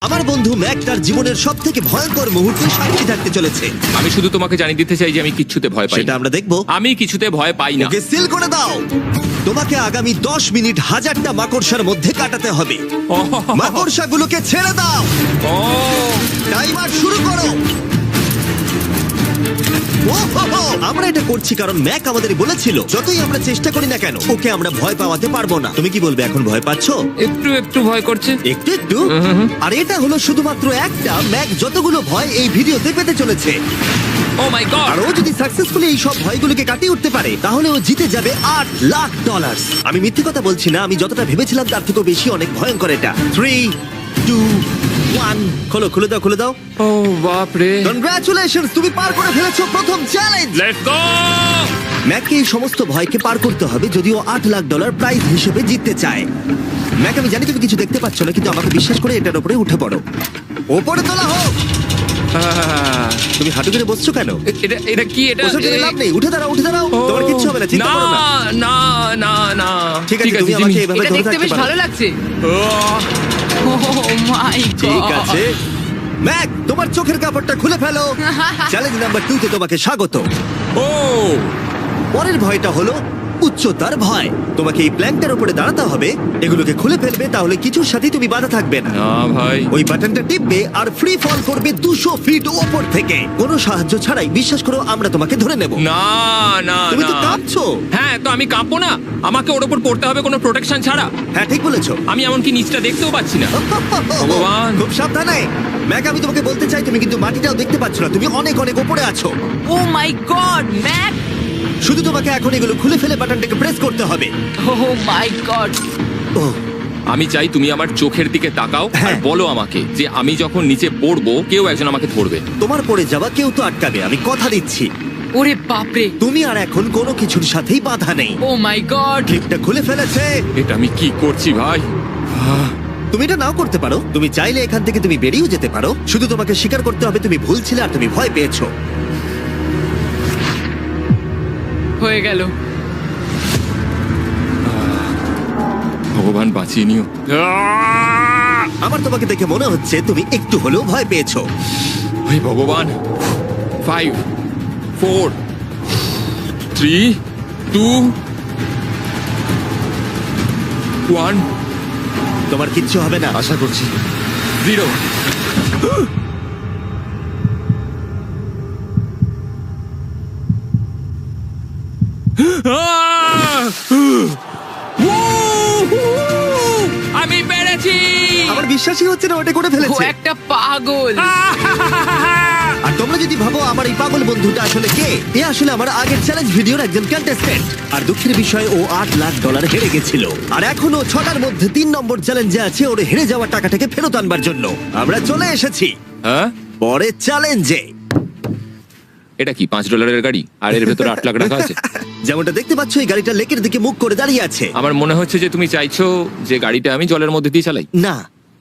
আমার বন্ধু ম্যাক তার জীবনের সব থেকে ভয়ঙ্কর মুহূর্তে সাক্ষী থাকতে চলেছে। আমি শুধু তোমাকে জানিয়ে দিতে চাই যে আমি কিচ্ছুতে ভয় পাই সেটা না। আমরা দেখবো। আমি কিছুতে ভয় পাই না। ওকে সিল করে দাও। তোমাকে আগামী 10 মিনিট 1000টা মাকড়সার মধ্যে কাটাতে হবে। মাকড়সাগুলোকে ছেড়ে দাও। ও টাইমার শুরু করো। ওহো! আমরা এটা করছি কারণ ম্যাক আমাদের বলেছিল যতই আমরা চেষ্টা করি না কেন ওকে আমরা ভয় পাওয়াতে পারবো না। তুমি কি বলবে, এখন ভয় পাচ্ছো? একটু একটু ভয় করছে। একটু একটু। আর এটা হলো শুধুমাত্র একটা। ম্যাক যতগুলো ভয় এই ভিডিওতে পেতে চলেছে, ও মাই গড। আর ও যদি সাকসেসফুলি এই সব ভয়গুলোকে কাটিয়ে উঠতে পারে তাহলে ও জিতে যাবে $8,00,000। আমি মিথ্যে কথা বলছি না, আমি যতটা ভেবেছিলাম তার থেকেও বেশি অনেক ভয়ঙ্কর এটা। 3, 2, 1 খোলো, খুলে দাও, খুলে দাও। ও বাপ রে। কনগ্রাচুলেশনস, তুমি পার করে ফেলেছো প্রথম চ্যালেঞ্জ। Let's go. ম্যাককে এই সমস্ত ভয়কে পার করতে হবে যদিও $8,00,000 প্রাইজ হিসেবে জিততে চায়। ম্যাক, আমি জানি তুমি কিছু দেখতে পাচ্ছ না, কিন্তু আমাকে বিশ্বাস করে এটার উপরে উঠে পড়ো। ওপরে তোলা হোক। তুমি হাঁটু করে বসছো কেন? এটা এটা কি? এটা বসে থেকে লাভ নেই, উঠে দাঁড়াও, উঠে দাঁড়াও। তোমার কিচ্ছু হবে না, চিন্তা করো না। না না না। ঠিক আছে, তুমি আমাকে এভাবে এটা ধরে দেখতে থাকতে বেশ পারো। ভালো লাগছে। আহ, ও মাই গড। ঠিক আছে ম্যাক, তোমার চোখের কাপড়টা খুলে ফেলো। চ্যালেঞ্জ নাম্বার 2 তে তোমাকে স্বাগত। ও পরের ভয়টা হলো উচ্চতার ভয়। তোমাকে এই প্ল্যানটার উপরে দাঁড়াতে হবে, এগুলোকে খুলে ফেলবে, তাহলে কিছুর সাথে তুমি বাধা থাকবে না। না ভাই। ওই বাটনটা টিপবে আর ফ্রি ফল করবে 200 ফিট ওপর থেকে। কোনো সাহায্য ছাড়াই, বিশ্বাস করো আমরা তোমাকে ধরে নেব। না না তুমি তো না। কাঁপছো। হ্যাঁ, তো আমি কাঁপবো না? আমাকে ওর উপর পড়তে হবে কোনো প্রোটেকশন ছাড়া? হ্যাঁ, ঠিক বলেছো। আমি এমনকি নিচটা দেখতেও পাচ্ছি না। ভগবান। খুব সাবধানে ম্যাক, আমি তোমাকে বলতে চাই তুমি কিন্তু মাটিটাও দেখতে পাচ্ছ না, তুমি অনেক অনেক উপরে আছো। ও মাই গড, ম্যাক। শুধু তোমাকে এখন এগুলো খুলে ফেলে বাটনটাকে প্রেস করতে হবে। ও মাই গড। ও আমি চাই তুমি আমার চোখের দিকে তাকাও আর হ্যাঁ। বলো আমাকে যে আমি যখন নিচে পড়বো কেউ একজন আমাকে ধরবে। তোমার পড়ে যাওয়া কেউ তো আটকাবে, আমি কথা দিচ্ছি। ওরে বাপরে। তুমি আর এখন কোনো কিছুর সাথেই বাধা নেই। ও মাই গড। ক্লিপটা খুলে ফেলেছে। এটা আমি কি করছি ভাই? তুমি এটা নাও করতে পারো, তুমি চাইলে এখান থেকে তুমি বেরিয়েও যেতে পারো। শুধু তোমাকে স্বীকার করতে হবে তুমি ভুল ছিলে আর তুমি ভয় পেয়েছো। হয়ে গেল। ভগবান বাঁচিয়ে নিও। আমার তোমাকে দেখে মনে হচ্ছে তুমি একটু হলেও ভয় পেয়েছো। হে ভগবান। 5 4 3 2 1 তোমার কিচ্ছু হবে না। আশা করছি। 0 আমি পেরেছি। আমার বিশ্বাসই হচ্ছে না ওটা করে ও ফেলেছে। একটা পাগল। আর তোমরা যদি ভাবো আমার এই পাগল বন্ধুটা আসলে কে, এ আসলে আমার আগের চ্যালেঞ্জ ভিডিওর একজন কন্টেস্ট্যান্ট। আর দুঃখের বিষয় ও $8,00,000 হেরে গেছিল। আর এখনো 6টার মধ্যে 3 নম্বর চ্যালেঞ্জে আছে ওর হেরে যাওয়া টাকাটাকে ফেরত আনবার জন্য। আমরা চলে এসেছি হ্যাঁ, পরের চ্যালেঞ্জে। এটা কি $5 গাড়ি আর এর ভেতরে 8 লাখ টাকা আছে? যেমনটা দেখতে পাচ্ছ এই গাড়িটা লেকের দিকে মুখ করে দাঁড়িয়ে আছে। আমার মনে হচ্ছে যে তুমি চাইছো যে গাড়িটা আমি জলের মধ্যে দিয়ে চালাই। না,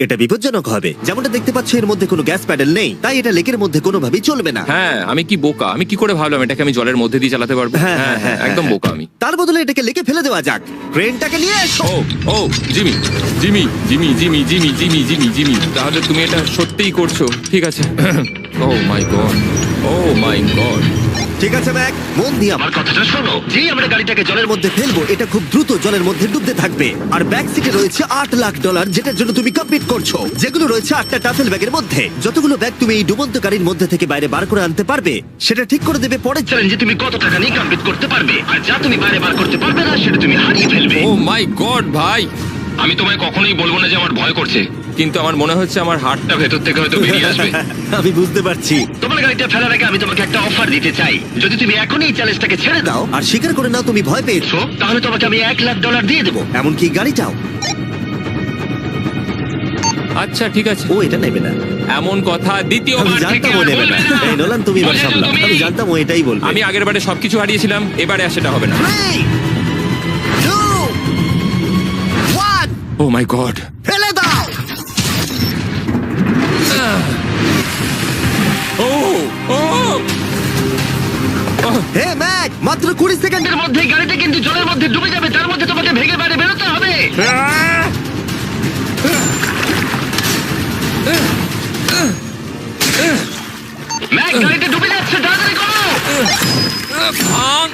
এটা বিপজ্জনক হবে। যেমনটা দেখতে পাচ্ছ এর মধ্যে কোনো গ্যাস প্যাডেল নেই, তাই এটা লেকের মধ্যে কোনোভাবেই চলবে না। হ্যাঁ, আমি কি বোকা! আমি কি করে ভাবলাম এটাকে আমি জলের মধ্যে দিয়ে চালাতে পারবো? হ্যাঁ, হ্যাঁ হ্যাঁ, একদম বোকা আমি। তার বদলে এটাকে লেকে ফেলে দেওয়া যাক। ক্রেনটাকে নিয়ে এসো। Oh oh Jimmy Jimmy Jimmy Jimmy Jimmy Jimmy Jimmy Jimmy তাহলে তুমি এটা সত্যিই করছো? ঠিক আছে। Oh my god, oh my god. ঠিক আছে ম্যাক, মন দিয়ে আমার কথাটা শোনো। যেই আমরা গাড়িটাকে জলের মধ্যে ফেলবো এটা খুব দ্রুত জলের মধ্যে ডুবতে থাকবে। আর ব্যাক সিটে রয়েছে $8,00,000 যেটার জন্য তুমি কমপ্লিট করছো, যেগুলো রয়েছে 8টা টাফেল ব্যাগের মধ্যে। যতগুলো ব্যাগ তুমি এই ডুবন্ত গাড়ির মধ্যে থেকে বাইরে বার করে আনতে পারবে সেটা ঠিক করে দেবে পরের চ্যালেঞ্জে তুমি কত টাকা নিয়ে কমপ্লিট করতে পারবে। আর যা তুমি বাইরে বার করতে পারবে না সেটা তুমি হারিয়ে ফেলবে। ও মাই গড ভাই, আমি তোমায় কখনোই বলবো না যে আমার ভয় করছে, কিন্তু আমার মনে হচ্ছে আমার হার্টটা ভেতর থেকে হয়তো বেরিয়ে আসবে। আমি বুঝতে পারছি। তোমার গাড়িটা ফেলার আগে আমি তোমাকে একটা অফার দিতে চাই। যদি তুমি এখনই এই চ্যালেঞ্জটাকে ছেড়ে দাও দাও আর স্বীকার করে নাও তুমি ভয় পেয়েছো, তাহলে তোমাকে আমি $1,00,000 দিয়ে দেবো। এমনকি গাড়িটাও। আচ্ছা ঠিক আছে। ও এটা নেবে না। এমন কথা আমি দ্বিতীয়বার থেকে জানতাম ও আর নেবে না। বলবে না। এই নোলান, তুমি এবার বলেছো সামলাও। তুমি। আমি জানতাম ও এটাই বলবে। আমি আগের বারে সবকিছু হারিয়েছিলাম, এবারে আর সেটা হবে না। 3, 2, 1 ও মাই গড। ফেলে দাও। ও ও হে ম্যাক, মাত্র 20 সেকেন্ডের এর মধ্যে গাড়িটা কিন্তু জলের মধ্যে ডুবে যাবে, তার মধ্যে তোমাকে ভেঙে বাইরে বেরোতে হবে। গাড়িটা ডুবে যাচ্ছে, তাড়াতাড়ি করো। ভাঙ।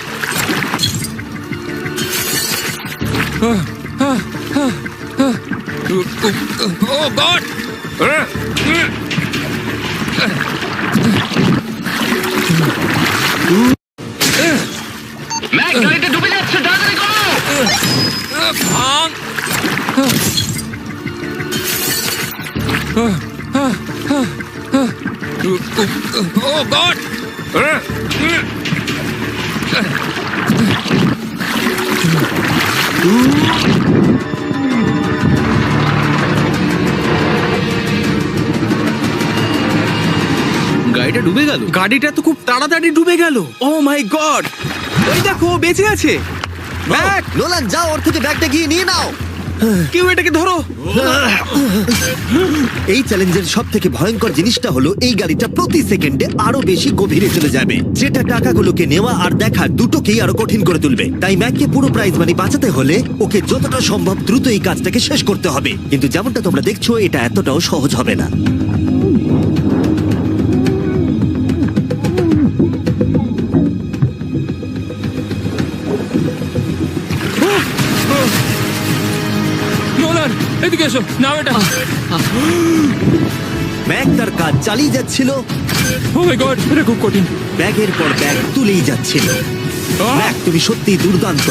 ও গড! ম্যাক, গাড়িটা ডুবে যাচ্ছে, তাড়াতাড়ি করো। ভাঙ। ও গড! গাড়িটা ডুবে গেল। গাড়িটা তো খুব তাড়াতাড়ি ডুবে গেল। ও মাই গড, ওই দেখো ও বেঁচে আছে। ব্যাগ, নোলান যাও, ওর থেকে ব্যাগটা গিয়ে নিয়ে নাও। কেউ এটাকে ধরো। এই চ্যালেঞ্জের সব থেকে ভয়ঙ্কর জিনিসটা হলো এই গাড়িটা প্রতি সেকেন্ডে আরো বেশি গভীরে চলে যাবে, যেটা টাকাগুলোকে নেওয়া আর দেখা দুটোকেই আরো কঠিন করে তুলবে। তাই ম্যাককে পুরো প্রাইজ মানি বাঁচাতে হলে ওকে যতটা সম্ভব দ্রুত এই কাজটাকে শেষ করতে হবে। কিন্তু যেমনটা তোমরা দেখছো, এটা এতটাও সহজ হবে না। নোলান, এদিকে এসো, নাও এটা। ম্যাক তার কাজ চালিয়ে যাচ্ছিল, ও মাই গড, এটা খুব কঠিন। ব্যাগের পর ব্যাগ তুলেই যাচ্ছিল। ম্যাক, তুমি সত্যি দুর্দান্ত।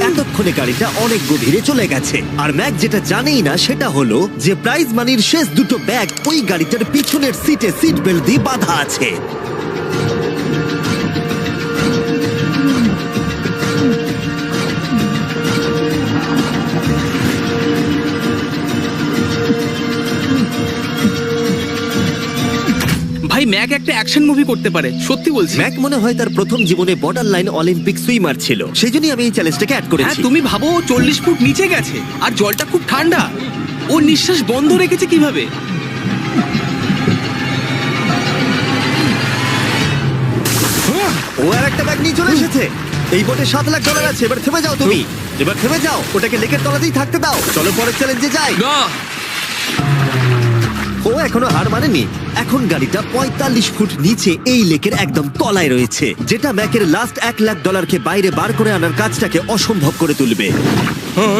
এতক্ষণে গাড়িটা অনেক গভীরে চলে গেছে। আর ম্যাক যেটা জানেই না সেটা হলো যে প্রাইজ মানির শেষ দুটো ব্যাগ ওই গাড়িটার পিছনের সিটে সিট বেল্ট দিয়ে বাঁধা আছে। ভাই, ম্যাক একটা অ্যাকশন মুভি করতে পারে, সত্যি বলছি। ম্যাক মনে হয় তার প্রথম জীবনে বর্ডার লাইন অলিম্পিক সুইমার ছিল, সেই জন্যই আমি এই চ্যালেঞ্জটাকে অ্যাড হ্যাঁ, করেছি। তুমি ভাবো ও 40 ফুট নিচে গেছে আর জলটা খুব ঠান্ডা। ও নিঃশ্বাস বন্ধ রেখেছে কিভাবে? ও আর একটা ব্যাগ নিয়ে চলে এসেছে। এই বোটে $7 লাখ আছে। এবার থেমে যাও তুমি, এবার থেমে যাও, ওটাকে লেকের তলাতেই থাকতে দাও। চলো পরের চ্যালেঞ্জে যাই। না, ও এখনো হার মানেনি। এখন গাড়িটা 45 ফুট নিচে এই লেকের একদম তলায় রয়েছে, যেটা ম্যাকের লাস্ট $1 লাখ বাইরে বার করে আনার কাজটাকে অসম্ভব করে তুলবে।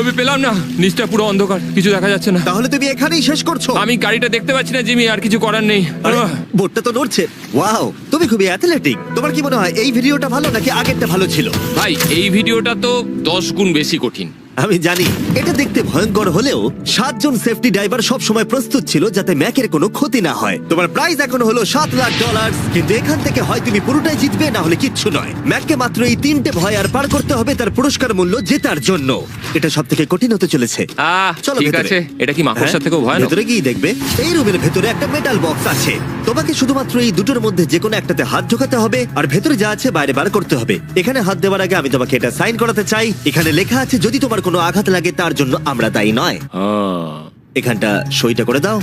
আমি পেলাম না, নিচটা পুরো অন্ধকার, কিছু দেখা যাচ্ছে না। তাহলে তুমি এখানেই শেষ করছো? আমি গাড়িটা দেখতে পাচ্ছি না জিমি, আর কিছু করার নেই। আরে, বোটটা তো নড়ছে। ওয়াও, তুমি খুবই অ্যাথলেটিক। তোমার কি মনে হয় এই ভিডিওটা ভালো নাকি আগেরটা ভালো ছিল? ভাই, এই ভিডিওটা তো 10 গুণ বেশি কঠিন। আমি জানি এটা দেখতে ভয়ঙ্কর হলেও 7 জন সেফটি ড্রাইভার সব সময় প্রস্তুত ছিল যাতে ম্যাকের কোনো ক্ষতি না হয়। তোমার প্রাইস এখন হলো $7 লাখ, কিন্তু এখান থেকে হয় তুমি পুরোটাই জিতবে, না হলে কিচ্ছু নয়। ম্যাককে মাত্র এই 3টে ভয় আর পার করতে হবে তার পুরস্কার মূল্য জেতার জন্য। এটা সব থেকে কঠিন হতে চলেছে। চলো ঠিক ভেতরে। আছে, এটা কি মাকড়সার হ্যাঁ, থেকেও ভয়ানক? ভেতরে গিয়ে দেখবে এই রুমের ভেতরে একটা মেটাল বক্স আছে। তোমাকে শুধুমাত্র এই দুটোর মধ্যে যে কোনো একটাতে হাত ঢোকাতে হবে আর ভেতরে যা আছে বাইরে বার করতে হবে। এখানে হাত দেওয়ার আগে আমি তোমাকে এটা সাইন করাতে চাই। এখানে লেখা আছে যদি তোমার কোনো আঘাত লাগে তার জন্য আমরা দায়ী নয়। এখানটা সইটা করে দাও।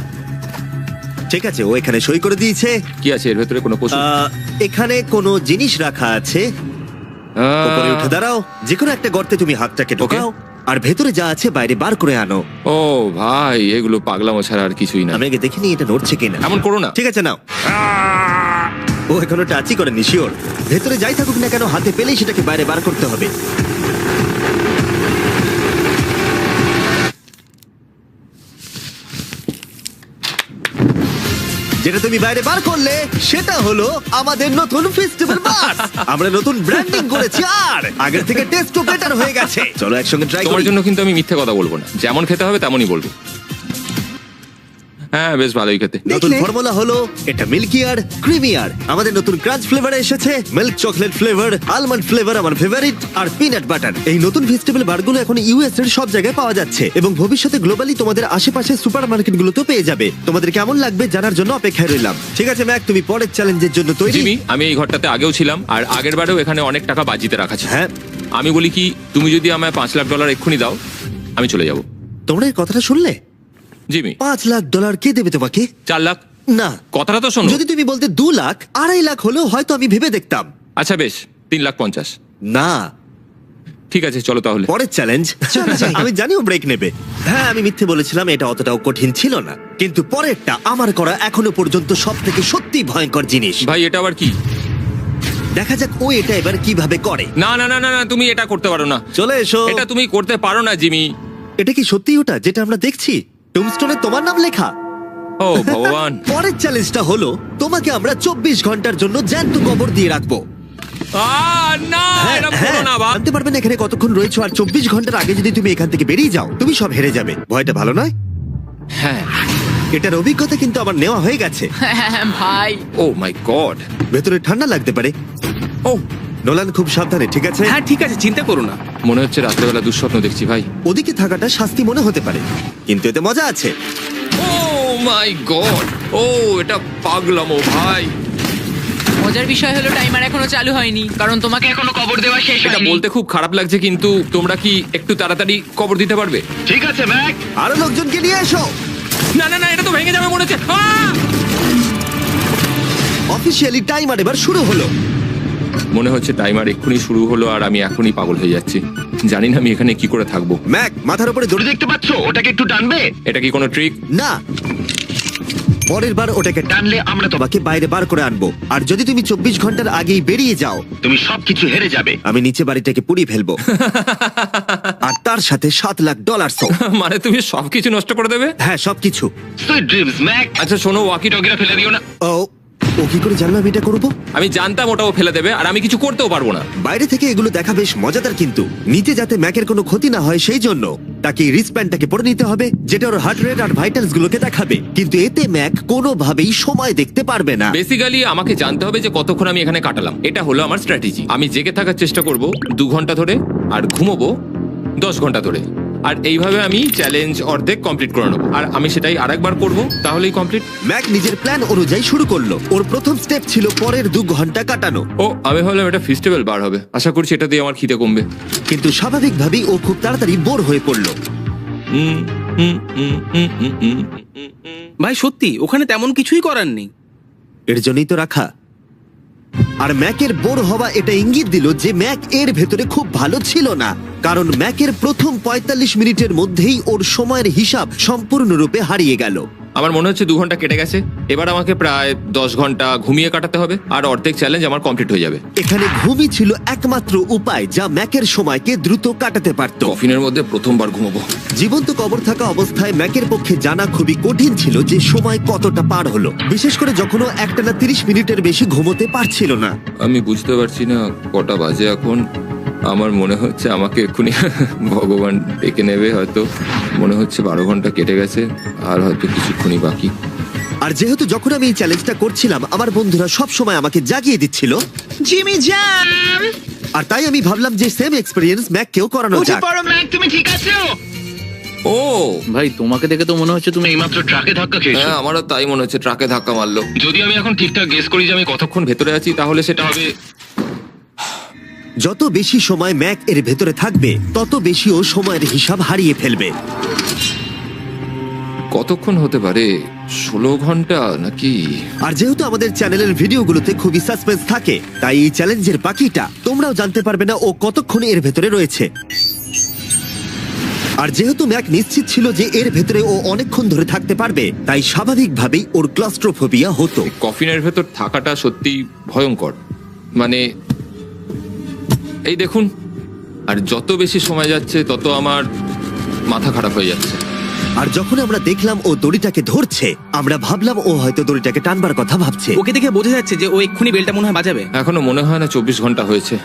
ঠিক আছে, ও এখানে সই করে দিয়েছে। কি আছে এর ভেতরে? কোনো পশু? এখানে কোনো জিনিস রাখা আছে। উপরে উঠে দাঁড়াও, যে কোনো একটা গর্তে তুমি হাতটাকে ঢোকাও আর ভেতরে যা আছে বাইরে বার করে আনো। ও ভাই, এগুলো পাগলামো ছাড়া আর কিছুই না। আমি আগে দেখিনি এটা নড়ছে কিনা। এমন করো না। ঠিক আছে, নাও। ও এখনো টাচই করেনি, শিওর। ভেতরে যাই থাকুক না কেন, হাতে পেলেই সেটাকে বাইরে বার করতে হবে। যেটা তুমি বাইরে বার করলে সেটা হলো আমাদের নতুন ফেস্টিভ্যাল বাস। আমরা নতুন ব্র্যান্ডিং করেছি আর আগের থেকে টেস্টও বেটার হয়ে গেছে। চলো একসঙ্গে ট্রাই তোমার করি। জন্য কিন্তু আমি মিথ্যে কথা বলবো না, যেমন খেতে হবে তেমনই বলবো। হ্যাঁ, বেশ ভালোই খেতে। নতুন ফর্মুলা হলো এটা মিল্কিয়ার ক্রিমিয়ার। আমাদের নতুন ক্রাঞ্চ ফ্লেভারে এসেছে milk chocolate flavour, almond flavour আমার ফেভারিট, আর পিনাট বাটার। এই নতুন ফেস্টিভ্যাল বারগুলো এখন ইউএস এর সব জায়গায় পাওয়া যাচ্ছে এবং ভবিষ্যতে গ্লোবালি তোমাদের আশেপাশে সুপারমার্কেটগুলোতেও পেয়ে যাবে। তোমাদের কেমন লাগবে জানার জন্য অপেক্ষায় রইলাম। ঠিক আছে ম্যাক, তুমি পরের চ্যালেঞ্জের জন্য তৈরি? জিমি, আমি এই ঘরটাতে আগেও ছিলাম আর আগের বারেও এখানে অনেক টাকা বাজিতে রাখা ছিল। হ্যাঁ, আমি বলি কি, তুমি যদি আমায় $5 লাখ এক্ষুনি দাও, আমি চলে যাব। তোমরা এই কথাটা শুনলে? জিমি, $5 লাখ কে দেবে তোমাকে? 4 লাখ। না, কথাটা তো শোনো। যদি তুমি বলতে 2 লাখ, 2.5 লাখ হলেও হয়তো আমি ভেবে দেখতাম। আচ্ছা বেশ, 3,50,000। না, ঠিক আছে, চলো তাহলে। পরের চ্যালেঞ্জ। আমি জানি ও ব্রেক নেবে। হ্যাঁ, আমি মিথ্যে বলেছিলাম, এটা অতটাও কঠিন ছিল না। কিন্তু পরেরটা আমার করা এখনো পর্যন্ত সব থেকে সত্যি ভয়ঙ্কর জিনিস। ভাই এটা আবার কি? দেখা যাক ও এটা এবার কিভাবে করে। না না না না না, তুমি এটা করতে পারো না। চলে এসো। এটা তুমি করতে পারো না জিমি। এটা কি সত্যি ওটা যেটা আমরা দেখছি? টুমস্টোনে তোমার নাম লেখা। ও ভগবান। পরের চ্যালেঞ্জটা হলো তোমাকে আমরা 24 ঘন্টার জন্য জ্যান্ত কবর দিয়ে রাখবো। না এরকম করো না বাপ। জানতে পারবেন এখানে কতক্ষণ রয়েছে, আর 24 ঘন্টার আগে যদি তুমি এখান থেকে বেরিয়ে যাও তুমি সব হেরে যাবে। ভয়টা ভালো নয়? হ্যাঁ। এটার অভিজ্ঞতা কিন্তু আমার নেওয়া হয়ে গেছে। ভাই ও মাই গড। ভেতরে ঠান্ডা লাগতে পারে। ও নোলান খুব সাবধানে, ঠিক আছে? হ্যাঁ ঠিক আছে, চিন্তা করো না। মনে হচ্ছে রাত্রেবেলা দুঃস্বপ্ন দেখছি ভাই। ওদিকে থাকাটা শাস্তি মনে হতে পারে, কিন্তু এতে মজা আছে। Oh my god. ও এটা পাগলামো ভাই। মজার বিষয় হলো টাইমার এখনো চালু হয়নি, কারণ তোমাকে এখনো কবর দেওয়া শেষ এটা হয়নি। বলতে খুব খারাপ লাগছে, কিন্তু তোমরা কি একটু তাড়াতাড়ি কবর দিতে পারবে? ঠিক আছে ম্যাক। আরো লোকজনকে নিয়ে এসো। না না না, এটা তো ভেঙে যাবে মনে হচ্ছে। অফিসিয়ালি টাইমার এবার শুরু হলো। মনে হচ্ছে টাইমার এক্ষুনি শুরু হলো আর আমি এখনই পাগল হয়ে যাচ্ছি। জানি না আমি এখানে কি করে থাকবো। ম্যাক মাথার উপরে দড়ি দড়ি। দেখতে পাচ্ছো? ওটাকে একটু টানবে। এটা কি কোনো ট্রিক? না, পরের বার ওটাকে টানলে আমরা তোমাকে বাইরে বার করে আনবো। আর যদি তুমি 24 ঘন্টার আগেই বেরিয়ে যাও তুমি সবকিছু হেরে যাবে। আমি নিচে বাড়িটাকে পুড়িয়ে ফেলবো। আর তার সাথে $7,00,000। মানে তুমি সবকিছু নষ্ট করে দেবে? হ্যাঁ, সবকিছু। Sweet dreams Mac. আচ্ছা শোনো, ওয়াকি ডগিরা ফেলে দিও না। ও কি করে জানলো আমি এটা করবো? আমি জানতাম ওটাও ফেলে দেবে আর আমি কিছু করতেও পারবো না। বাইরে থেকে এগুলো দেখা বেশ মজাদার, কিন্তু নিতে যাতে ম্যাকের কোনো ক্ষতি না হয় সেই জন্য তাকে রিস্টব্যান্ডটাকে পরে নিতে হবে, যেটা ওর হার্ট রেট আর ভাইটালস গুলোকে দেখাবে। কিন্তু এতে ম্যাক কোনোভাবেই সময় দেখতে পারবে না। বেসিক্যালি আমাকে জানতে হবে যে কতক্ষণ আমি এখানে কাটালাম। এটা হলো আমার স্ট্র্যাটেজি। আমি জেগে থাকার চেষ্টা করব 2 ঘন্টা ধরে আর ঘুমোবো 10 ঘন্টা ধরে। আর এইভাবে আমি চ্যালেঞ্জ অর্ধেক কমপ্লিট করে নেবো। আর আমি সেটাই আরেকবার করব, তাহলেই কমপ্লিট। ম্যাক নিজের প্ল্যান অনুযায়ী শুরু করলো। ওর প্রথম স্টেপ ছিল পরের 2 ঘন্টা কাটানো। ও আমি ভাবলাম এটা ফেস্টিভ্যাল বার হবে। আশা করছি এটা দিয়ে আমার খিদে কমবে। কিন্তু স্বাভাবিকভাবেই ও খুব তাড়াতাড়ি বোর হয়ে পড়লো। ভাই সত্যি ওখানে তেমন কিছুই করার নেই। এর জন্যই তো রাখা। আর ম্যাকের বোর হওয়া এটা ইঙ্গিত দিল যে ম্যাক এর ভেতরে খুব ভালো ছিল না, কারণ ম্যাকের প্রথম 45 মিনিটের মধ্যেই ওর সময়ের হিসাব সম্পূর্ণরূপে হারিয়ে গেল। আমার মনে হচ্ছে 2 ঘন্টা কেটে গেছে। এবার আমাকে প্রায় 10 ঘন্টা ঘুমিয়ে কাটাতে হবে আর অর্ধেক চ্যালেঞ্জ আমার কমপ্লিট হয়ে যাবে। এখানে ঘুমই ছিল একমাত্র উপায় যা ম্যাকের সময়কে দ্রুত কাটাতে পারত। কফিনের মধ্যে প্রথমবার ঘুমাবো। জীবন্ত কবর থাকা অবস্থায় ম্যাকের পক্ষে জানা খুবই কঠিন ছিল যে সময় কতটা পার হলো, বিশেষ করে যখন ও একটানা 30 মিনিটের বেশি ঘুমোতে পারছিল না। আমি বুঝতে পারছি না কটা বাজে এখন। আমার মনে হচ্ছে আমাকে এক্ষুনি ভগবান ডেকে নেবে হয়তো। মনে হচ্ছে 12 ঘন্টা কেটে গেছে আর হয়তো কিছুক্ষণই বাকি। আর যেহেতু যখন আমি এই চ্যালেঞ্জটা করছিলাম আমার বন্ধুরা সব সময় আমাকে জাগিয়ে দিচ্ছিল, জিমি জ্যাম। আর তাই আমি ভাবলাম যে সেম এক্সপেরিয়েন্স ম্যাককেও করানো উঠে যাক। পড়ো ম্যাক, তুমি ঠিক আছো? ও ভাই তোমাকে দেখে তো মনে হচ্ছে তুমি তুমি এইমাত্র ট্রাকে ধাক্কা খেয়েছো। হ্যাঁ, আমারও তাই মনে হচ্ছে। ট্রাকে ধাক্কা মারলো। যদি আমি এখন ঠিকঠাক গেস করি যে আমি কতক্ষণ ভেতরে আছি তাহলে সেটা হবে। যত বেশি সময় ম্যাক এর ভেতরে থাকবে তত বেশি ও সময়ের হিসাব হারিয়ে ফেলবে। কতক্ষণ হতে পারে? 16 ঘন্টা নাকি? আর যেহেতু আমাদের চ্যানেলের ভিডিওগুলোতে খুবই সাসপেন্স থাকে, তাই এই চ্যালেঞ্জের বাকিটা তোমরাও জানতে পারবে না ও কতক্ষণ এর ভেতরে রয়েছে। আর যেহেতু ম্যাক নিশ্চিত ছিল যে এর ভেতরে ও অনেকক্ষণ ধরে থাকতে পারবে, তাই স্বাভাবিকভাবেই ওর ক্লস্ট্রোফোবিয়া হতো। কফিনের ভেতর থাকাটা সত্যি ভয়ঙ্কর। মানে এই দেখুন, আর যত বেশি সময় যাচ্ছে তত আমার মাথা খারাপ হয়ে যাচ্ছে। আর যখন আমরা দেখলাম ও দড়িটাকে ধরছে, আমরা ভাবলাম ও হয়তো দড়িটাকে টানবার কথা ভাবছে। ওকে দেখে বোঝা যাচ্ছে যে ও এক্ষুনি বেলটা মনে হয় বাজাবে। এখনো মনে হয় না 24 ঘন্টা হয়েছে।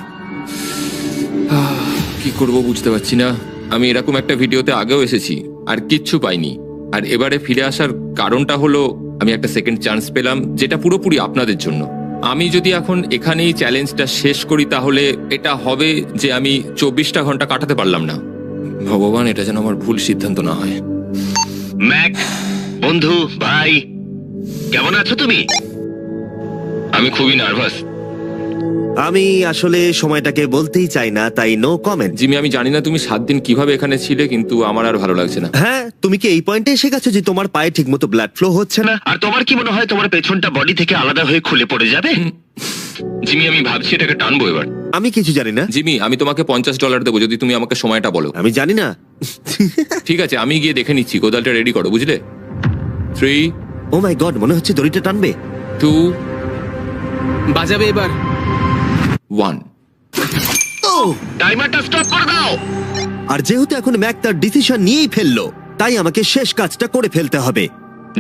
কি করব বুঝতে পারছি না। আমি এরকম একটা ভিডিওতে আগেও এসেছি আর কিচ্ছু পাইনি। আর এবারে ফিরে আসার কারণটা হলো আমি একটা সেকেন্ড চান্স পেলাম, যেটা পুরোপুরি আপনাদের জন্য। আমি যদি এখন এখানেই চ্যালেঞ্জটা শেষ করি তাহলে এটা হবে যে আমি 24টা ঘন্টা কাটাতে পারলাম না। ভগবান, এটা যেন আমার ভুল সিদ্ধান্ত না হয়। ম্যাক, বন্ধু, ভাই, কেমন আছো তুমি? আমি খুবই নার্ভাস। আমি আসলে সময়টাকে বলতেই চাই না, তাই নো কমেন্ট। জিমি, আমি জানি না তুমি 7 দিন কিভাবে এখানে ছিলে, কিন্তু আমার আর ভালো লাগছে না। হ্যাঁ, তুমি কি এই পয়েন্টে এসে গেছো যে তোমার পায়ে ঠিকমতো ব্লাড ফ্লো হচ্ছে না? আর তোমার কি মনে হয় তোমার পেছনটা বডি থেকে আলাদা হয়ে খুলে পড়ে যাবে? জিমি, আমি ভাবছি এটাকে টানবো এবার। আমি কিছু জানি না। জিমি, আমি তোমাকে $50 দেবো যদি তুমি আমাকে সময়টা বলো। আমি জানি না। ঠিক আছে, আমি গিয়ে দেখে নিচ্ছি। কোদালটা রেডি করো, বুঝলে? 3, ও মাই গড, মনে হচ্ছে দড়িটা টানবে। 2, বাজাবে এবার। 1। ও, টাইমারটা স্টপ করে দাও। আর যেহেতু এখন ম্যাক তার ডিসিশন নিয়েই ফেললো, তাই আমাকে শেষ কাজটা করে ফেলতে হবে।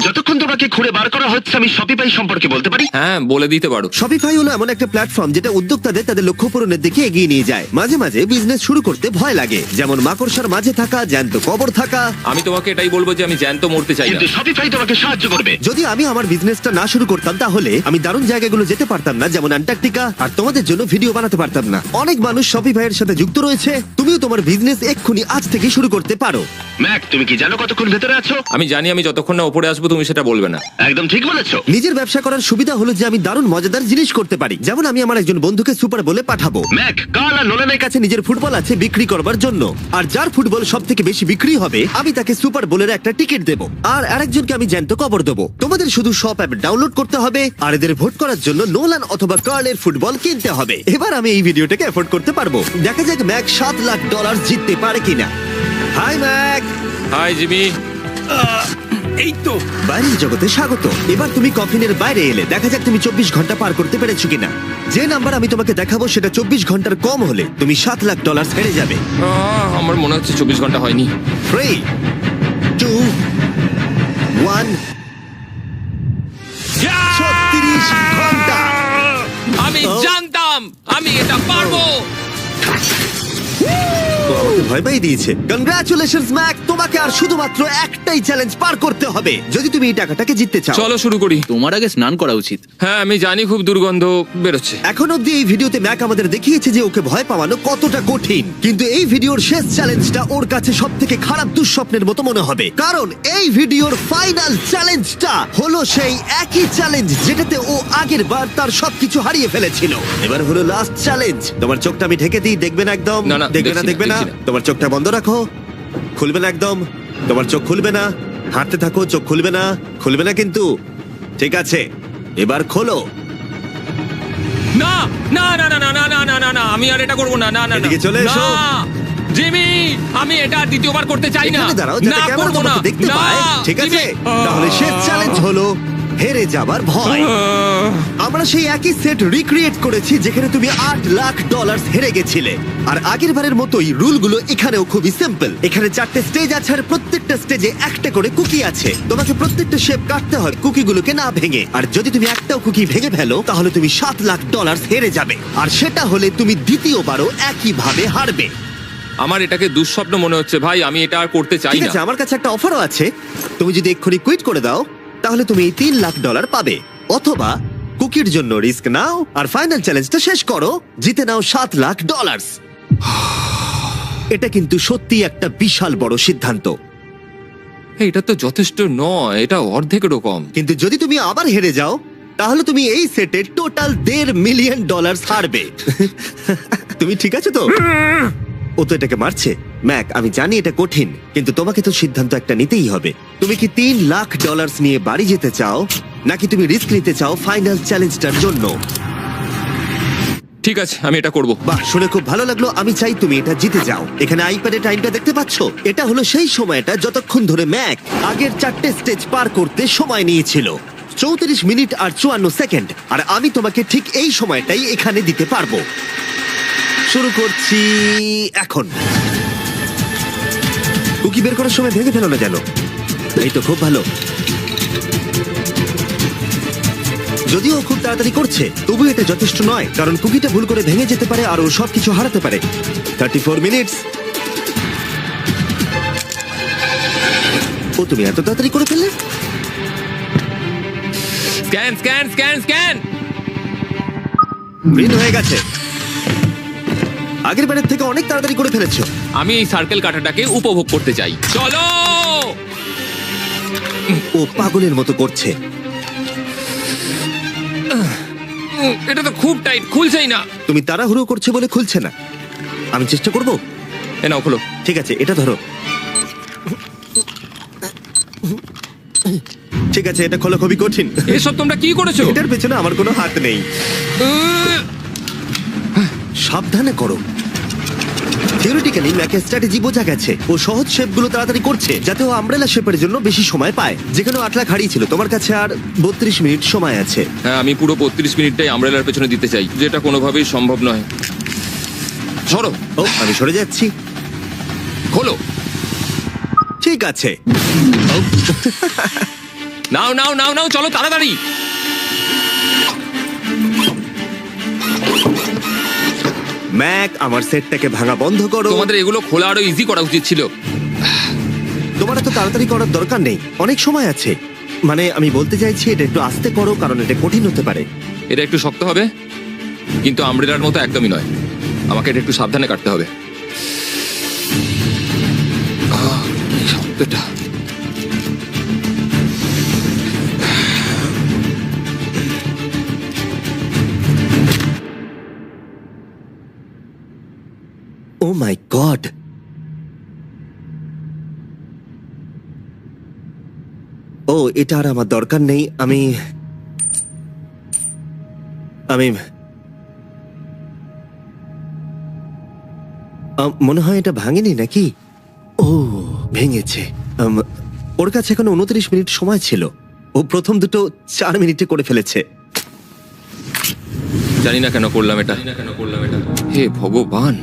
যতক্ষণ তোমাকে খুঁড়ে বার করা হচ্ছে আমি শপিফাই সম্পর্কে বলতে পারি। হ্যাঁ, বলে দিতে পারো। শপিফাই হলো এমন একটা প্ল্যাটফর্ম যেটা উদ্যোক্তাদের তাদের লক্ষ্য পূরণের দিকে এগিয়ে নিয়ে যায়। মাঝে মাঝে বিজনেস শুরু করতে ভয় লাগে, যেমন মাকড়সার মাঝে থাকা, জ্যান্ত কবর থাকা। আমি তোমাকে এটাই বলবো যে আমি জ্যান্ত মরতে চাই না। কিন্তু শপিফাই তোমাকে সাহায্য করবে। যদি আমি আমার বিজনেসটা না শুরু করতাম তাহলে আমি দারুণ জায়গাগুলো যেতে পারতাম না, যেমন অ্যান্টার্কটিকা, আর তোমাদের জন্য ভিডিও বানাতে পারতাম না। অনেক মানুষ শপিফাইয়ের সাথে যুক্ত রয়েছে। তুমিও তোমার বিজনেস এক্ষুনি আজ থেকে শুরু করতে পারো। ম্যাক, তুমি কি জানো কতক্ষণ ভেতরে আছো? আমি জানি, আমি যতক্ষণ না উপরে আসবো তুমি সেটা বলবে না। একদম ঠিক বলেছো। নিজের ব্যবসা করার সুবিধা হলো যে আমি দারুণ মজাদার জিনিস করতে পারি। যেমন আমি আমার একজন বন্ধুকে সুপার বলে পাঠাবো। ম্যাক, কার্ল আর নোলানের কাছে নিজের ফুটবল আছে বিক্রি করবার জন্য, আর যার ফুটবল সব থেকে বেশি বিক্রি হবে আমি তাকে সুপার বোলের একটা টিকিট দেবো, আর আরেকজনকে আমি জ্যান্ত কবর দেবো। তোমাদের শুধু শপ অ্যাপ ডাউনলোড করতে হবে আর এদের ভোট করার জন্য নোলান অথবা কার্লের ফুটবল কিনতে হবে। এবার আমি এই ভিডিওটাকে এফোর্ড করতে পারবো। দেখা যাক ম্যাক $7 লাখ জিততে পারে কিনা। Hi Mack. Hi Jimmy. এই তো। বাইরের জগতে স্বাগত। এবার তুমি কফিনের বাইরে এলে, দেখা যাক তুমি 24 ঘন্টা পার করতে পেরেছো কিনা। যে নাম্বার আমি তোমাকে দেখাবো সেটা 24 ঘন্টার কম হলে তুমি $7 লাখ হেরে যাবে। আমার মনে হচ্ছে 24 ঘন্টা হয়নি। 3, 2, 1। 36 ঘন্টা। আমি জানতাম আমি এটা পারবো। তো আমাকে ভয় পাই দিয়েছে। কনগ্রাচুলেশনস ম্যাক, তোমাকে আর শুধুমাত্র একটাই চ্যালেঞ্জ পার করতে হবে যদি তুমি এই টাকাটাকে জিততে চাও। চলো শুরু করি। তোমার আগে স্নান করা উচিত। হ্যাঁ, আমি জানি খুব দুর্গন্ধ বেরোচ্ছে। এখন অব্দি এই ভিডিওতে ম্যাক আমাদের দেখিয়েছে যে ওকে ভয় পাওয়ানো কতটা কঠিন, কিন্তু এই ভিডিওর শেষ চ্যালেঞ্জটা ওর কাছে সব থেকে খারাপ দুঃস্বপ্নের মতো মনে হবে, কারণ এই ভিডিওর ফাইনাল চ্যালেঞ্জটা হলো সেই একই চ্যালেঞ্জ যেটাতে ও আগের বার তার সবকিছু হারিয়ে ফেলেছিল। এবার হলো লাস্ট চ্যালেঞ্জ। তোমার চোখটা আমি ঢেকে দিই, দেখবে না একদম। না, না, দেখবে না, দেখছি না, দেখবে না। দেখছি না। তোমার চোখটা বন্ধ রাখো, খুলবে না একদম। তোমার চোখ খুলবে না, হাঁটতে থাকো, চোখ খুলবে না, খুলবে না কিন্তু। ঠিক আছে, এবার খোলো। না না না না না না না না না না, আমি আর এটা করবো না। না না না। এদিকে চলে এসো। না, জিমি, আমি এটা আর দ্বিতীয়বার করতে চাই না। এখানে দাঁড়াও যাতে না, ক্যামেরা করবো না। তোমাকে দেখতে না, পায়। ঠিক আছে, জিমি। তাহলে শেষ চ্যালেঞ্জ হলো হেরে যাবার ভয়। আমরা সেই একই সেট রিক্রিয়েট করেছি যেখানে তুমি $8 লাখ হেরে গেছিলে। আর আগের বারের মতোই রুলগুলো এখানেও খুবই সিম্পল। এখানে 4টে স্টেজ আছে আর প্রত্যেকটা স্টেজে একটা করে কুকি আছে। তোমাকে প্রত্যেকটা শেপ কাটতে হয় কুকিগুলোকে না ভেঙে, আর যদি তুমি একটাও কুকি ভেঙে ফেলো তাহলে তুমি $7 লাখ হেরে যাবে, আর সেটা হলে তুমি দ্বিতীয়বারও একইভাবে হারবে। আমার এটাকে দুঃস্বপ্ন মনে হচ্ছে ভাই, আমি এটা আর করতে চাই ঠিক না। আছে, আমার কাছে একটা অফারও আছে। তুমি যদি এক্ষুনি কুইট করে দাও তাহলে তুমি এই $3 লাখ পাবে, অথবা কুকির জন্য রিস্ক নাও আর ফাইনাল চ্যালেঞ্জটা শেষ করো, জিতে নাও $7 লাখ। এটা কিন্তু সত্যি একটা বিশাল বড় সিদ্ধান্ত, এটা তো যথেষ্ট নয়, এটা অর্ধেকেরও কম। কিন্তু যদি তুমি আবার হেরে যাও তাহলে তুমি এই সেটে টোটাল $1.5 মিলিয়ন হারবে। তুমি ঠিক আছে তো? ও তো এটাকে মারছে। ম্যাক, আমি জানি এটা কঠিন, কিন্তু তোমাকে তো সিদ্ধান্ত একটা নিতেই হবে। তুমি কি $3 লাখ নিয়ে বাড়ি যেতে চাও, নাকি তুমি রিস্ক নিতে চাও ফাইনাল চ্যালেঞ্জটার জন্য? ঠিক আছে, আমি এটা করব। বাহ, শুনে খুব ভালো লাগলো। আমি চাই তুমি এটা জিতে যাও। এখানে আইপ্যাডে টাইমটা দেখতে পাচ্ছো? এটা হলো সেই সময়টা যতক্ষণ ধরে ম্যাক আগের 4টে স্টেজ পার করতে সময় নিয়েছিল। 34 মিনিট আর 54 সেকেন্ড। আর আমি তোমাকে ঠিক এই সময়টাই এখানে দিতে পারবো। শুরু করছি এখন। কুকি বের করার সময় ভেঙে ফেলো না যেন। এই তো, খুব ভালো। যদিও খুব তাড়াতাড়ি করছে, তবু এটা যথেষ্ট নয়, কারণ কুকিটা ভুল করে ভেঙে যেতে পারে আর ও সবকিছু হারাতে পারে। 34 মিনিটস। ও, তুমি এত তাড়াতাড়ি করে ফেললে? Scan scan scan scan. Green হয়ে গেছে। আগের বারের থেকে অনেক তাড়াতাড়ি করে ফেলেছো। আমি এই সার্কেল কাটাটাকে উপভোগ করতে চাই। চলো। ও পাগলের মতো করছে। এটা তো খুব টাইট, খুলছেই না। তুমি তাড়াহুড়ো করছে বলে খুলছে না। আমি চেষ্টা করব। এ নাও, খোলো। ঠিক আছে, এটা ধরো। ঠিক আছে, এটা খোলা খুবই কঠিন। এসব তোমরা কি করেছো? এটার পেছনে আমার কোনো হাত নেই। সাবধানে করো। থিওরিটিক্যালি ম্যাকের স্ট্র্যাটেজি বোঝা গেছে। ও সহজ শেপগুলো তাড়াতাড়ি করছে যাতে ও আমব্রেলা শেপের জন্য বেশি সময় পায়। যেখানে 8 লাখ হারিয়েছিল, তোমার কাছে আর 32 মিনিট সময় আছে। হ্যাঁ, আমি পুরো 32 মিনিটটাই আমব্রেলার পেছনে দিতে চাই, যেটা কোনোভাবেই সম্ভব নয়। সরো। ও, আমি সরে যাচ্ছি। খোলো। ঠিক আছে। ও, নাও নাও নাও নাও, চলো তাড়াতাড়ি। ম্যাক, আমার সেটটাকে ভাঙা বন্ধ করো। তোমাদের এগুলো খোলা আরো ইজি করা উচিত ছিল। তোমার এত তাড়াতাড়ি করার দরকার নেই, অনেক সময় আছে। মানে আমি বলতে চাইছি এটা একটু আস্তে করো, কারণ এটা কঠিন হতে পারে। এটা একটু শক্ত হবে, কিন্তু আমব্রেলার মতো একদমই নয়। আমাকে এটা একটু সাবধানে কাটতে হবে। কি শক্তটা। ও মাই গড, ও এটা আর আমার দরকার নেই। আমি মনে হয় এটা ভাঙেনি নাকি? ও ভেঙেছে। ওর কাছে এখন 29 মিনিট সময় ছিল। ও প্রথম দুটো 4 মিনিটে করে ফেলেছে। জানি না কেন করলাম এটা। হে ভগবান,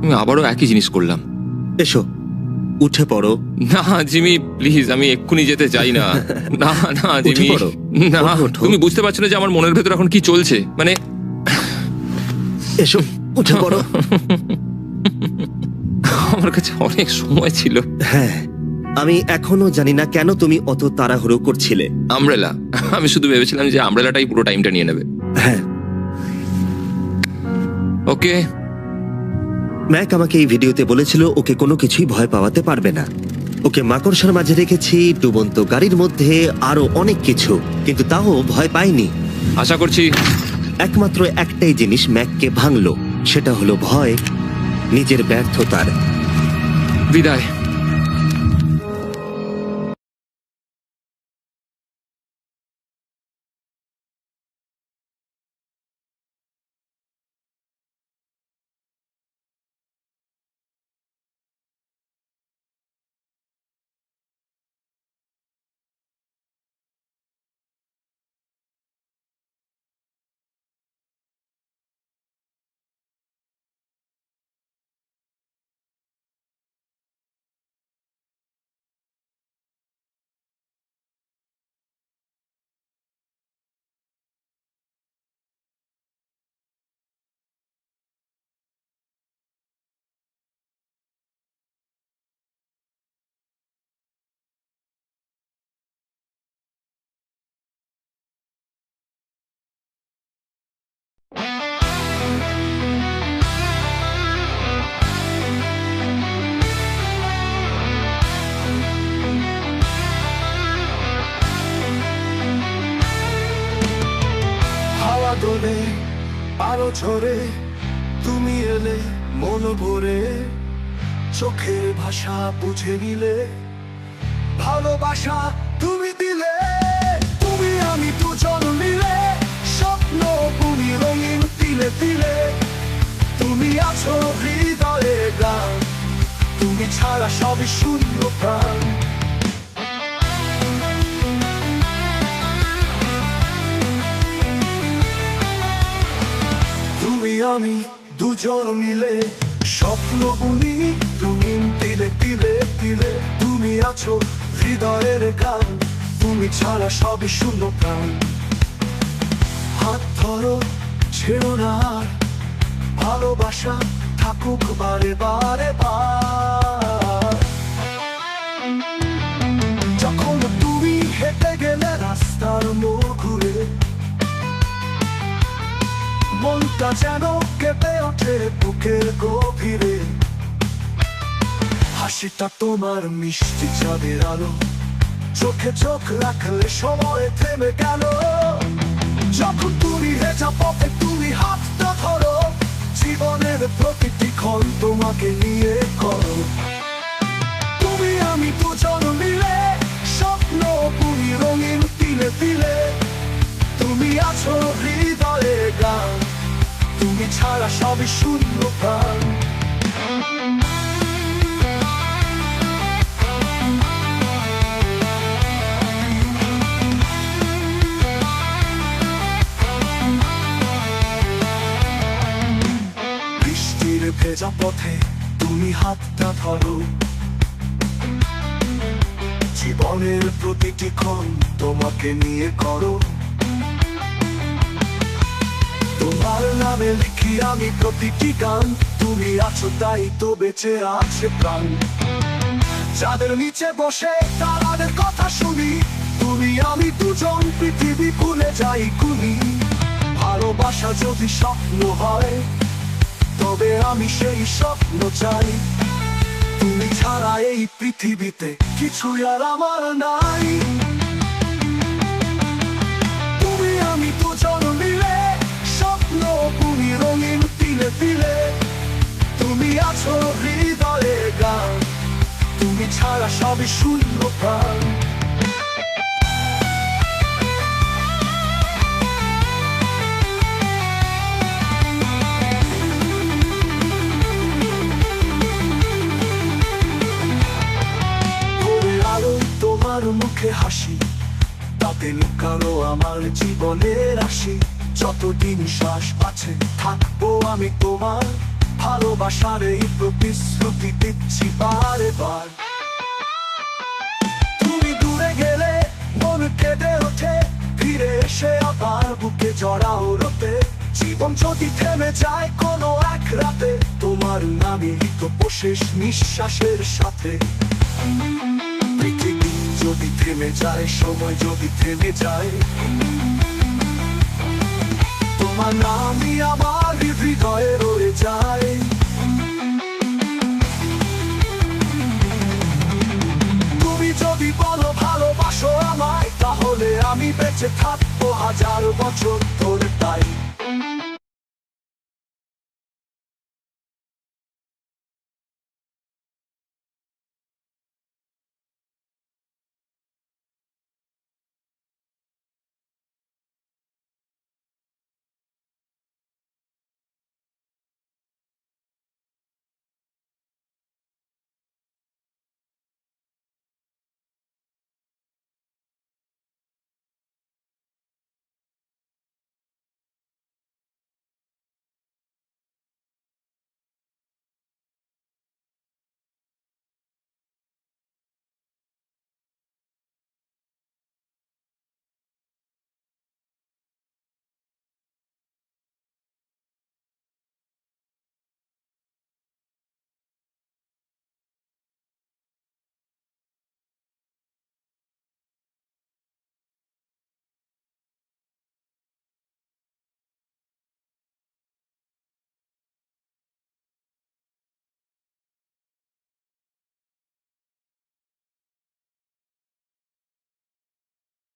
আমি আবারও একই জিনিস করলাম। এসো, উঠে পড়ো। না জিমি, প্লিজ, আমি এক্ষুনি যেতে চাই না। না না উঠে জিমি, পড়ো। না। ওঠো। তুমি বুঝতে পারছো না যে আমার মনের ভেতর এখন কি চলছে? মানে এসো, উঠে পড়ো। আমার কাছে অনেক সময় ছিল। হ্যাঁ, আমি এখনো জানি না কেন তুমি অত তাড়াহুড়ো করছিলে। আমব্রেলা, আমি শুধু ভেবেছিলাম যে আমব্রেলাটাই পুরো টাইমটা নিয়ে নেবে। হ্যাঁ, ওকে। ম্যাক আমাকে এই ভিডিওতে বলেছিল ওকে কোনো কিছুই ভয় পাওয়াতে পারবে না। ওকে মাকড়সার মাঝে রেখেছি, ডুবন্ত গাড়ির মধ্যে, আরো অনেক কিছু, কিন্তু তাও ভয় পাইনি। আশা করছি। একমাত্র একটাই জিনিস ম্যাককে ভাঙলো, সেটা হলো ভয়, নিজের ব্যর্থতার। বিদায়। হাওয়া দোলে, আলো ঝরে, তুমি এলে মন ভরে, চোখের ভাষা বুঝে নিলে, ভালোবাসা তুমি দিলে, তুমি আমি দুজন মিলে, স্বপ্ন বুনি রঙিন তিলে তিলে, তুমি আছো হৃদয়ে গান, তুমি ছাড়া সবই শূন্য প্রাণ। তুমি আমি দুজন মিলে, স্বপ্ন বুনি তুমি তিলে তিলে তিলে, তুমি আছো হৃদয়ের গান, তুমি ছাড়া সবই শূন্য প্রাণ। হাত ধরো, ছেড়ো না আর, ভালোবাসা থাকুক বারে বারে বার। যখন তুমি হেঁটে গেলে রাস্তার মোড় ঘুরে, মনটা যেন কেঁপে ওঠে বুকের গভীরে, হাসিটা তোমার মিষ্টি চাঁদের আলো, চোখে চোখ রাখলে সময় থেমে গেল। যখন তুমি হেঁটা পথে তুমি হাতটা ধরো, জীবনের প্রতিটি ক্ষণ তোমাকে নিয়ে করো। তুমি আমি দুজন মিলে, স্বপ্ন বুনি রঙিন তিলে তিলে, তুমি আছো হৃদয়ে গান, তুমি ছাড়া সবই শূন্য প্রাণ। বৃষ্টির ভেজা পথে তুমি হাতটা ধরো, জীবনের প্রতিটি ক্ষণ তোমাকে নিয়ে করো। তোমার নামে লিখি আমি প্রতিটি গান, তুমি আছো তাই তো বেঁচে আছে প্রাণ। যাদের নিচে বসে তারাদের কথা শুনি, তুমি আমি দুজন পৃথিবী ভুলে যাই কুনি। ভালোবাসা যদি স্বপ্ন হয়, তবে আমি সেই স্বপ্ন চাই। তুমি ছাড়া এই পৃথিবীতে কিছুই আর আমার নাই। তুমি আমি দুজন মিলে স্বপ্ন বুনি রঙিন তিলে তিলে। তুমি আছো হৃদয়ে গান, তুমি ছাড়া সবই শূন্য প্রাণ। তোমার মুখে হাসি, তাতে লুকানো আমার জীবনের রাশি। যতদিন শ্বাস আছে থাকবো আমি তোমার, ভালোবাসার এই প্রতিশ্রুতি দিচ্ছি বারে বার। তুমি দূরে গেলে মন কেঁদে ওঠে, ফিরে এসে আবার বুকে জড়াও রতে। জীবন যদি থেমে যায় কোনো এক রাতে, তোমার নামে তো শেষ নিঃশ্বাসের সাথে। পৃথিবী যদি থেমে যায়, সময় যদি থেমে যায়, তোমার নামই আমার হৃদয়ে রয়ে যায়। তুমি যদি বলো ভালোবাসো আমায়, তাহলে আমি বেঁচে থাকবো 1000 বছর ধরে তাই।